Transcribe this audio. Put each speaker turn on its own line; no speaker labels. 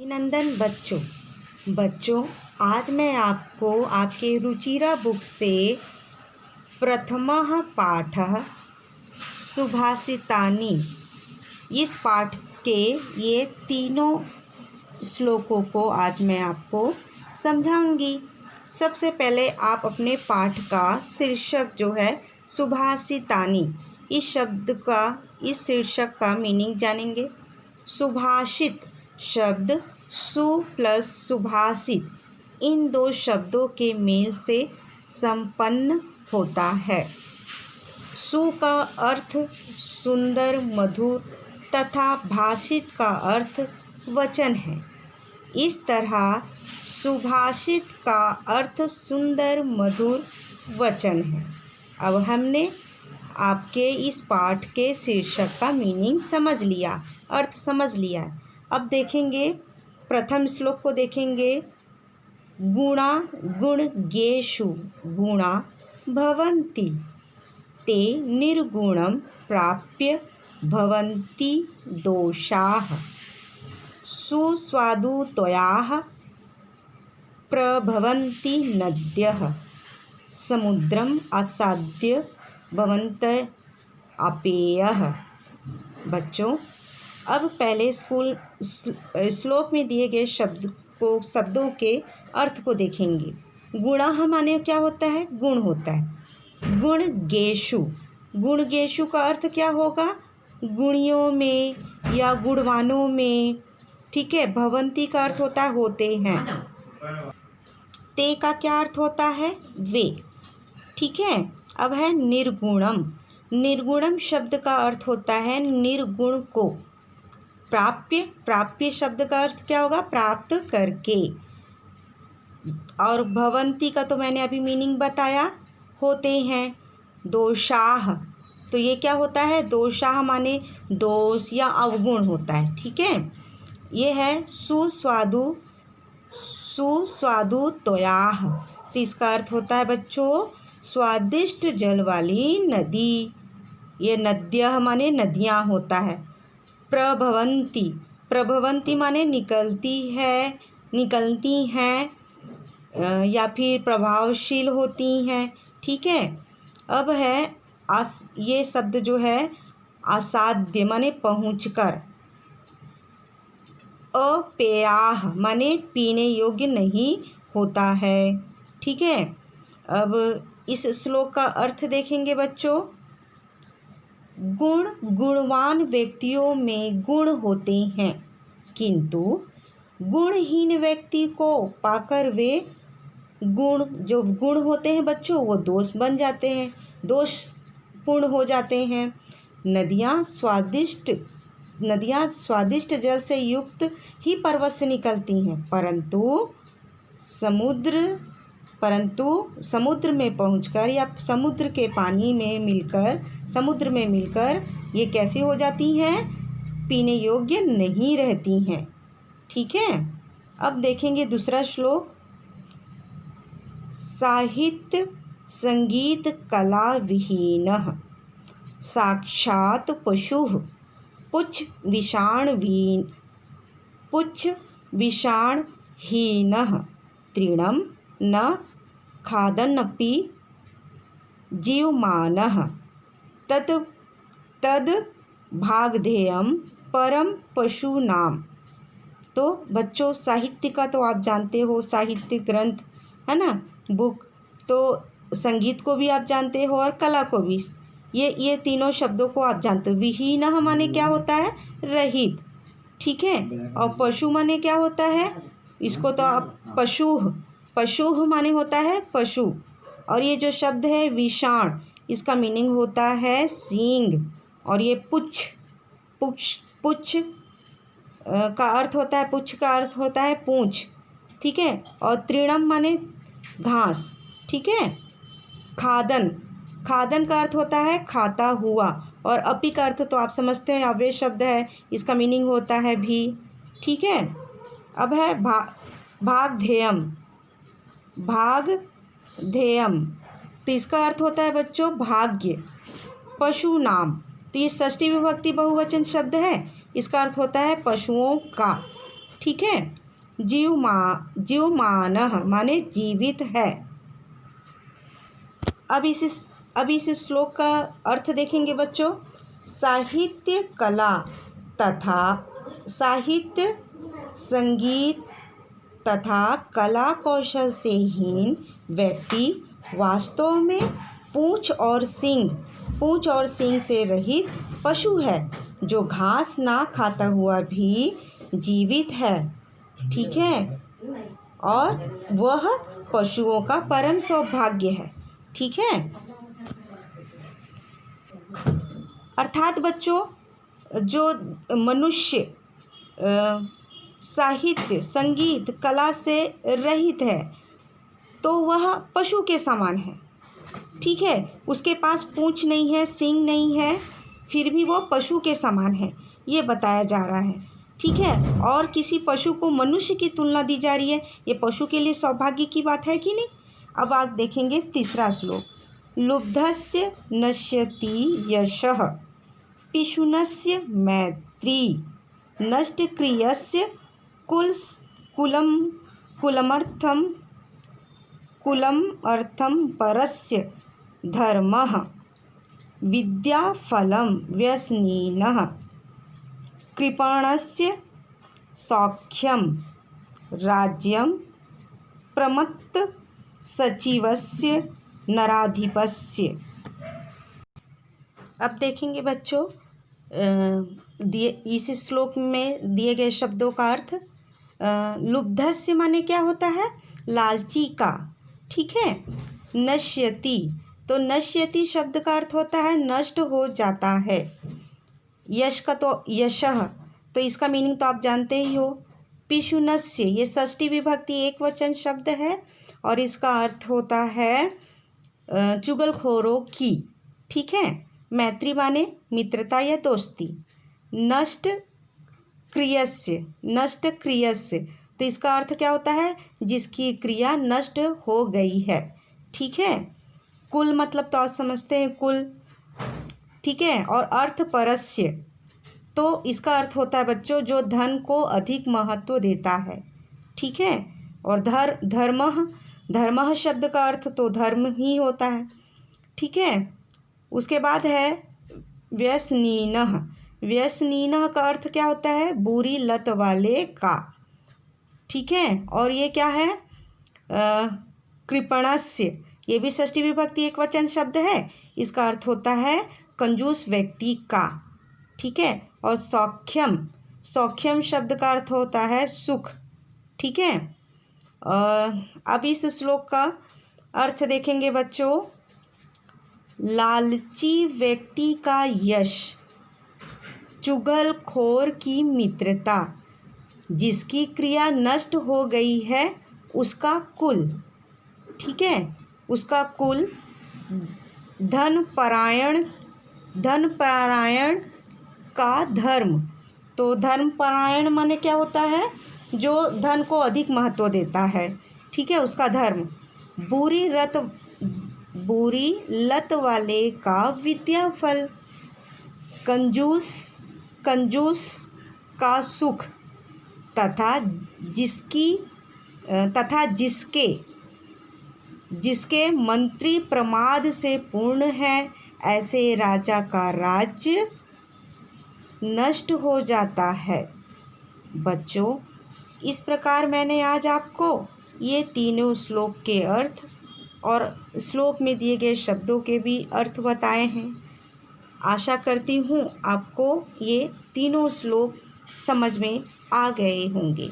अभिनंदन बच्चों, आज मैं आपको आपके रुचिरा बुक से प्रथमः पाठः सुभाषितानि इस पाठ के ये तीनों श्लोकों को आज मैं आपको समझाऊंगी। सबसे पहले आप अपने पाठ का शीर्षक जो है सुभाषितानि इस शीर्षक का मीनिंग जानेंगे। सुभाषित शब्द सु प्लस सुभाषित इन दो शब्दों के मेल से संपन्न होता है। सु का अर्थ सुंदर मधुर तथा भाषित का अर्थ वचन है। इस तरह सुभाषित का अर्थ सुंदर मधुर वचन है। अब हमने आपके इस पाठ के शीर्षक का मीनिंग समझ लिया, अर्थ समझ लिया। अब देखेंगे प्रथम श्लोक को देखेंगे। गुणा गुणज्ञेषु गुणा भवन्ति ते निर्गुणं प्राप्य भवन्ति दोषाः सुस्वादुत्वयाः प्रभवन्ति नद्यः समुद्रम् आसाद्य भवन्तः अपेयः। बच्चों, अब पहले श्लोक में दिए गए शब्दों के अर्थ को देखेंगे। गुणा माने क्या होता है? गुण होता है। गुणज्ञेषु, गुणज्ञेषु का अर्थ क्या होगा? गुणियों में या गुणवानों में। ठीक है। भवंती का अर्थ होता है होते हैं। ते का क्या अर्थ होता है? वे। ठीक है। अब है निर्गुणम। निर्गुणम शब्द का अर्थ होता है निर्गुण को। प्राप्य शब्द का अर्थ क्या होगा? प्राप्त करके। और भवंती का तो मैंने अभी मीनिंग बताया, होते हैं। दोषाह, तो ये क्या होता है? दोषाह माने दोष या अवगुण होता है। ठीक है। ये है सुस्वादुत्वयाः, तो इसका अर्थ होता है बच्चों स्वादिष्ट जल वाली नदी। ये नद्यः माने नदियाँ होता है। प्रभवंती माने निकलती हैं या फिर प्रभावशील होती हैं। ठीक है। अब है ये शब्द जो है असाध्य माने पहुँचकर। अपेयाः माने पीने योग्य नहीं होता है। ठीक है। अब इस श्लोक का अर्थ देखेंगे बच्चों। गुणवान व्यक्तियों में गुण होते हैं, किंतु गुणहीन व्यक्ति को पाकर वे जो गुण होते हैं बच्चों वो दोष बन जाते हैं, दोषपूर्ण हो जाते हैं। नदियाँ स्वादिष्ट जल से युक्त ही पर्वत से निकलती हैं, परंतु समुद्र में पहुंचकर या समुद्र के पानी में मिलकर ये कैसी हो जाती हैं? पीने योग्य नहीं रहती हैं। ठीक है। अब देखेंगे दूसरा श्लोक। साहित्य संगीत कला विहीनः साक्षात् पशुः पुच्छ विषाणहीनः तृणं न खादन्नपि जीवमानः तद भागधेयं परम पशूनाम। तो बच्चों साहित्य का तो आप जानते हो, साहित्य ग्रंथ है ना, बुक। तो संगीत को भी आप जानते हो और कला को भी। ये तीनों शब्दों को आप जानते हो। विहीनः माने क्या होता है? रहित। ठीक है। और पशु माने क्या होता है? इसको तो आप पशुः माने होता है पशु। और ये जो शब्द है विषाण, इसका मीनिंग होता है सींग। और ये पुच्छ का अर्थ होता है पूंछ। ठीक है। और तृणम माने घास। ठीक है। खादन का अर्थ होता है खाता हुआ। और अपी का अर्थ तो आप समझते हैं, अव्यय शब्द है, इसका मीनिंग होता है भी। ठीक है। अब है भागधेयम, तो इसका अर्थ होता है बच्चों भाग्य। पशु नाम, तो ये षष्ठी विभक्ति बहुवचन शब्द है, इसका अर्थ होता है पशुओं का। ठीक है। जीवमानः माने जीवित है। अब इस श्लोक का अर्थ देखेंगे बच्चों। साहित्य कला तथा साहित्य संगीत तथा कला कौशल से हीन व्यक्ति वास्तव में पूंछ और सींग से रहित पशु है, जो घास ना खाता हुआ भी जीवित है। ठीक है, और वह पशुओं का परम सौभाग्य है। ठीक है, अर्थात बच्चों, जो मनुष्य साहित्य संगीत कला से रहित है तो वह पशु के समान है। ठीक है, उसके पास पूंछ नहीं है, सींग नहीं है, फिर भी वो पशु के समान है, ये बताया जा रहा है। ठीक है, और किसी पशु को मनुष्य की तुलना दी जा रही है, ये पशु के लिए सौभाग्य की बात है कि नहीं। अब आप देखेंगे तीसरा श्लोक। लुब्धस्य नश्यति यशः पिशुनस्य मैत्री नष्टक्रियस्य कुलम अर्थम परस्य धर्मः विद्याफलं व्यसनिनः कृपणस्य सौख्यं राज्यं प्रमत्त सचिवस्य नराधिपस्य। अब देखेंगे बच्चों इस श्लोक में दिए गए शब्दों का अर्थ। लुब्धस्य माने क्या होता है, लालची का। ठीक है, नश्यति, तो नश्यति शब्द का अर्थ होता है नष्ट हो जाता है। यश का तो यशः, तो इसका मीनिंग तो आप जानते ही हो। पिशुनस्य, ये षष्ठी विभक्ति एक वचन शब्द है और इसका अर्थ होता है चुगलखोरों की। ठीक है, मैत्री माने मित्रता या दोस्ती। नष्ट क्रियस्य, तो इसका अर्थ क्या होता है, जिसकी क्रिया नष्ट हो गई है। ठीक है, कुल मतलब तो आप समझते हैं कुल। ठीक है, और अर्थ परस्य, तो इसका अर्थ होता है बच्चों जो धन को अधिक महत्व देता है। ठीक है, और धर्मः शब्द का अर्थ तो धर्म ही होता है। ठीक है, उसके बाद है व्यसनीनः का अर्थ क्या होता है, बुरी लत वाले का। ठीक है, और ये क्या है, कृपणस्य, ये भी षष्ठी विभक्ति एक वचन शब्द है, इसका अर्थ होता है कंजूस व्यक्ति का। ठीक है, और सौख्यम शब्द का अर्थ होता है सुख। ठीक है, अब इस श्लोक का अर्थ देखेंगे बच्चों। लालची व्यक्ति का यश, चुगलखोर की मित्रता, जिसकी क्रिया नष्ट हो गई है उसका कुल। ठीक है, उसका कुल धनपरायण का धर्म, तो धर्मपरायण माने क्या होता है, जो धन को अधिक महत्व देता है। ठीक है, उसका धर्म। बुरी लत वाले का विद्याफल, कंजूस का सुख, तथा जिसके मंत्री प्रमाद से पूर्ण है, ऐसे राजा का राज्य नष्ट हो जाता है। बच्चों, इस प्रकार मैंने आज आपको ये तीनों श्लोक के अर्थ और श्लोक में दिए गए शब्दों के भी अर्थ बताए हैं। आशा करती हूँ आपको ये तीनों श्लोक समझ में आ गए होंगे।